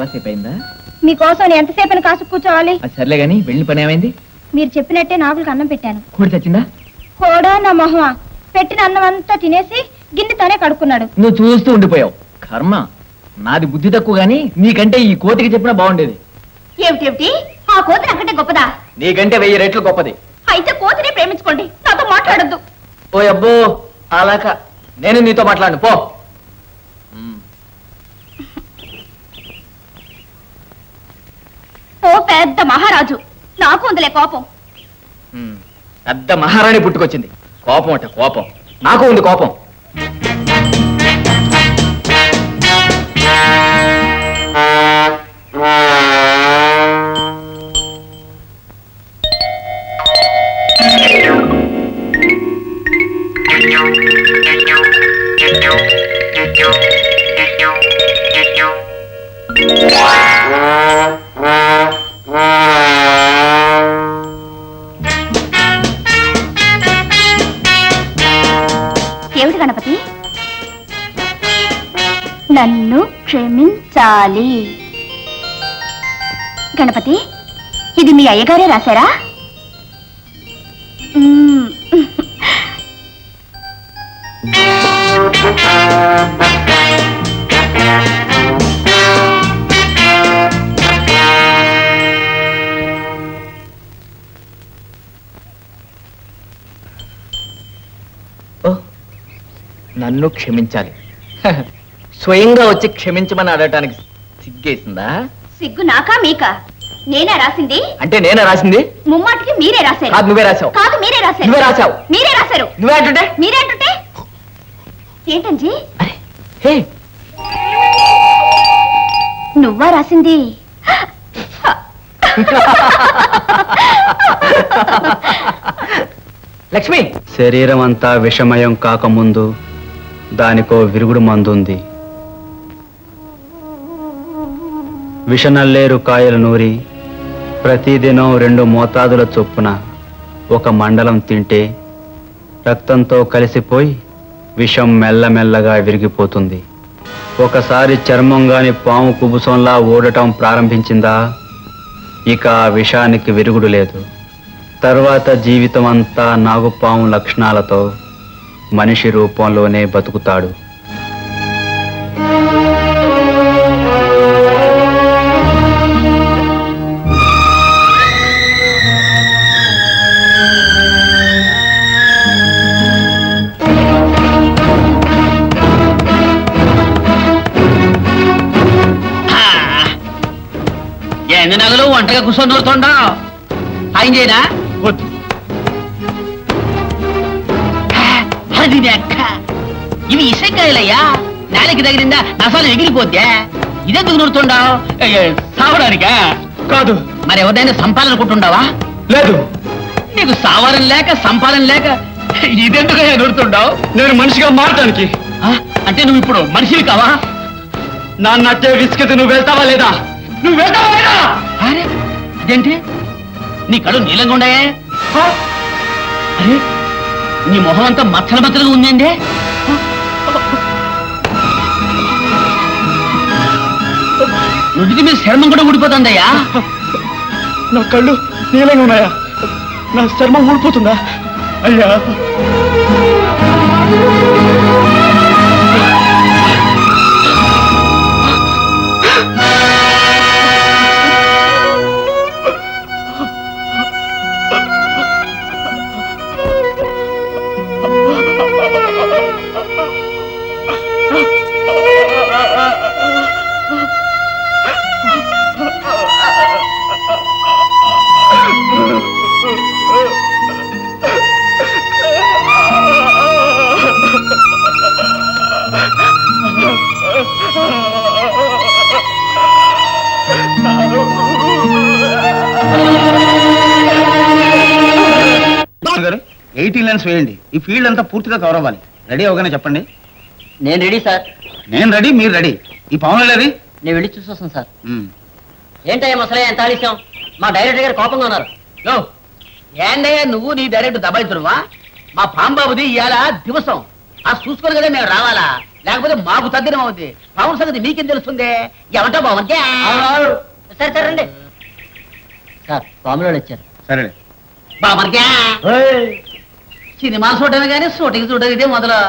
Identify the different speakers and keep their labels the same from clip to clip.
Speaker 1: చాలా సేపు అయిందా?
Speaker 2: మీకోసం ఎంతసేపు కాసు కూర్చోవాలి?
Speaker 1: అది సర్లే గాని వెళ్ళిన పని ఏమైంది?
Speaker 2: మీరు చెప్పినట్టే నాగులకు అన్నం పెట్టాను.
Speaker 1: కోడి చచ్చిందా?
Speaker 2: కోడా నా మొహమా, పెట్టిన అన్నం అంతా తినేసి గిన్నె తానే కడుక్కున్నాడు.
Speaker 1: నువ్వు చూస్తూ ఉండిపోయావు. కర్మ, నాది బుద్ధి తక్కువ గాని నీకంటే ఈ కోతికి చెప్పినా బాగుండేది.
Speaker 2: ఏమిటి ఆ కోతి నాకంటే గొప్పదా?
Speaker 1: నీకంటే 1000 రెట్లు గొప్పది.
Speaker 2: అయితే కోతిని ప్రేమించుకోండి, నాతో మాట్లాడద్దు.
Speaker 1: ఓ అబ్బో, అలాక నేను నీతో మాట్లాడను పో.
Speaker 2: ఓ పెద్ద మహారాజు, నాకు ఉందిలే కోపం.
Speaker 1: పెద్ద మహారాణి పుట్టుకొచ్చింది. కోపం అట కోపం. నాకు ఉంది కోపం.
Speaker 2: ఏమిటి గణపతి? నన్ను క్షమించాలి. గణపతి, ఇది మీ అయ్యగారే రాశారా?
Speaker 1: నన్ను క్షమించాలి. స్వయంగా వచ్చి క్షమించమని అడగటానికి సిగ్గేసిందా?
Speaker 2: సిగ్గు నాకా మీకా? నేనే రాసింది.
Speaker 1: అంటే నేనే రాసింది?
Speaker 2: ముమ్మాటికి మీరే రాశారు.
Speaker 1: కాదు, నువ్వే రాశావు.
Speaker 2: కాదు, మీరే రాశారు.
Speaker 1: నువ్వే రాశావు.
Speaker 2: మీరే రాశారు.
Speaker 1: నువ్వే అంటుంటే?
Speaker 2: మీరే అంటుంటే ఏంటంజీ?
Speaker 1: హే,
Speaker 2: నువ్వా రాసింది?
Speaker 1: లక్ష్మి,
Speaker 3: శరీరం అంతా విషమయం కాకముందు దానికో విరుగుడు మందుంది. విషనల్లేరు కాయలు నూరి ప్రతిదినం 2 మోతాదుల చొప్పున 1 మండలం తింటే రక్తంతో కలిసిపోయి విషం మెల్లమెల్లగా విరిగిపోతుంది. ఒకసారి చర్మం గాని పాము కుబుసంలా ఓడటం ప్రారంభించిందా, ఇక ఆ విషానికి విరుగుడు లేదు. తర్వాత జీవితం అంతా నాగుపాము లక్షణాలతో మనిషి రూపంలోనే బతుకుతాడు.
Speaker 4: ఎన్ని నగలు ఒంటగా కూర్చొని నూరుతుండా? ఆయన చేయనా?
Speaker 1: వద్దు.
Speaker 4: అది ఇవి ఇసకాయలయ్యా, నేలకి తగిలిందా నసాలు ఎగిరిపోద్దా? ఇదెందుకు నూరుతుండావు? సావడానికా?
Speaker 1: కాదు.
Speaker 4: మరి ఎవరినైనా సంపాలనుకుంటుండావా?
Speaker 1: లేదు.
Speaker 4: నీకు సావాలని లేక సంపాదన లేక ఇదెందుకు నూరుతుండావు?
Speaker 1: నేను మనిషిగా మారటానికి.
Speaker 4: అంటే నువ్వు ఇప్పుడు మనిషివి కావా?
Speaker 1: నన్నంటే విసుకది. నువ్వు వెళ్తావా లేదా?
Speaker 4: నువ్వు వెళ్తావా లేదా? అరే అదేంటి, నీ కళ్ళు నీలంగా ఉన్నాయే? అరే, నీ మొహం అంతా మచ్చలు మచ్చలుగా ఉందండి. నుడికి మీద చర్మం కూడా ఊడిపోతుందయ్యా.
Speaker 1: నా కళ్ళు నీలంగా ఉన్నాయా? నా చర్మం ఊడిపోతుందా? అయ్యా,
Speaker 5: గారు 18 లైన్స్ వేయండి. ఈ ఫీల్డ్ అంతా పూర్తిగా కవర్ అవ్వాలి. రెడీ అవగానే చెప్పండి.
Speaker 4: నేను రెడీ సార్.
Speaker 5: నేను రెడీ, మీరు రెడీ. ఈ పవన్ రెడీ?
Speaker 4: నేను వెళ్ళి చూసొస్తాను సార్. ఏంటయ్యా మసలే, ఎంత ఆలస్యం? మా డైరెక్టర్ గారు కోపంగా ఉన్నారు. ఏంటయ్యా నువ్వు నీ డైరెక్టర్ దబాయితురువా? మా పాంబాబుది ఇవాళ దివసం, ఆ చూసుకొని కదా మేము రావాలా? లేకపోతే మాకు తద్దినం అవుద్ది. పవన్ సంగతి మీకేం తెలుస్తుంది? ఎవటో బాగుంటే సరే సరే రండి సార్. పాములో వచ్చారు
Speaker 5: సరేలే.
Speaker 4: బామర్గా సినిమా చూడటమే కానీ షూటింగ్ చూడటం ఇదే మొదలు.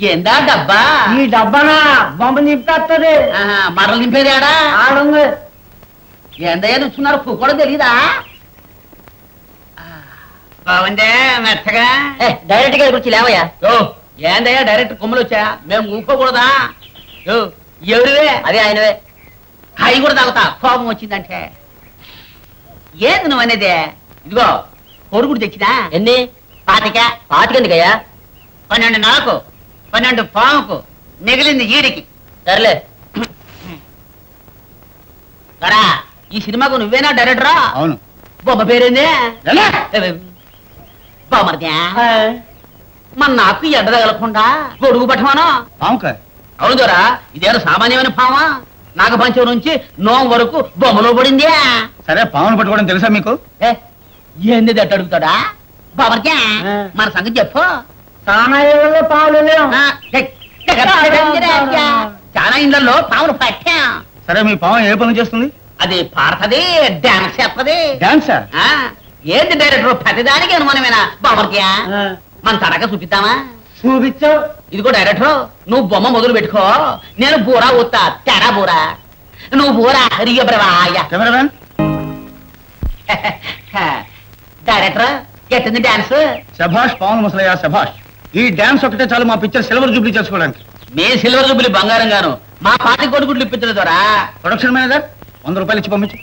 Speaker 4: ఏందా డబ్బా?
Speaker 6: ఈ డబ్బానా బొమ్మ నింపేస్తుంది.
Speaker 4: మరలు నింపేది ఆడా?
Speaker 6: ఆడుంది.
Speaker 4: ఏందయ్యా నుంచున్నారు? కూడా తెలీదా? బాగుందే మెత్తగా.
Speaker 6: డైరెక్ట్ గా గురించి లేవయ్యా.
Speaker 4: ఓ ఏందయ్యా డైరెక్ట్ కొమ్మలు వచ్చా? మేము ఊరుకోకూడదా? ఓ ఎవరివే?
Speaker 6: అదే ఆయనవే.
Speaker 4: అవి కూడా తాగుతా కోపం వచ్చిందంటే. ఏంది నువ్వు అనేది? ఇదిగో కొడుకుడు తెచ్చినా
Speaker 6: ఎన్ని? పాతికెందుకయ్యా?
Speaker 4: 12 నాకు 12 పాముకు మిగిలింది ఈడికి.
Speaker 6: సర్లే.
Speaker 4: సరా ఈ సినిమాకు నువ్వేనా డైరెక్టరా?
Speaker 5: అవును.
Speaker 4: బొమ్మ పేరేంది?
Speaker 5: ఎలా?
Speaker 4: బామర్ద్యా మన నాకు ఎండ తగలకుండా గొడుగు పట్టమాను.
Speaker 5: పాముకా?
Speaker 4: అవును దొరా, ఇదేదో సామాన్యమైన పామా? నాగపంచం నుంచి నోం వరకు బొమ్మలో పడింది.
Speaker 5: సరే, పామును పట్టుకోవడం తెలుసా మీకు?
Speaker 4: ఏంది దట్టు అడుగుతాడా? బామర్ద్యా మన సంగతి చెప్పు.
Speaker 6: సామాన్యంలో పావులు లేవు.
Speaker 4: చాలా ఇండ్లలో పాములు పట్టా.
Speaker 5: సరే, మీ పాము ఏ పని చేస్తుంది?
Speaker 4: అది పాడుతుంది, డాన్స్ చేస్తుంది.
Speaker 5: డాన్సా?
Speaker 4: ఏంది డైరెక్టర్ ప్రతిదానికి అనుమానమేనా? బామర్ద్యా మన తడక చూపిద్దామా?
Speaker 6: చూపించావు.
Speaker 4: ఇదిగో డైరెక్టర్, నువ్వు బొమ్మ మొదలు పెట్టుకో, నేను బూరా ఊతా. తెరా బూరా, నువ్వు బూరా రియో బ్రవాయ.
Speaker 5: కెమెరామెన్?
Speaker 4: డైరెక్టర్ ఎట్టింది డాన్స్?
Speaker 5: శభాష్ పావును ముసలయ్య, శభాష్. ఈ డాన్స్ ఒకటే చాలు మా పిక్చర్ సిల్వర్ జూబ్లీ చేసుకోవడానికి.
Speaker 4: మీ సిల్వర్ జూబిలీ బంగారం గాను మా పాటి కొడుకుట్లు ఇప్పించడం ద్వారా.
Speaker 5: ప్రొడక్షన్ మేనేజర్ 100 రూపాయలు ఇచ్చి పంపించు.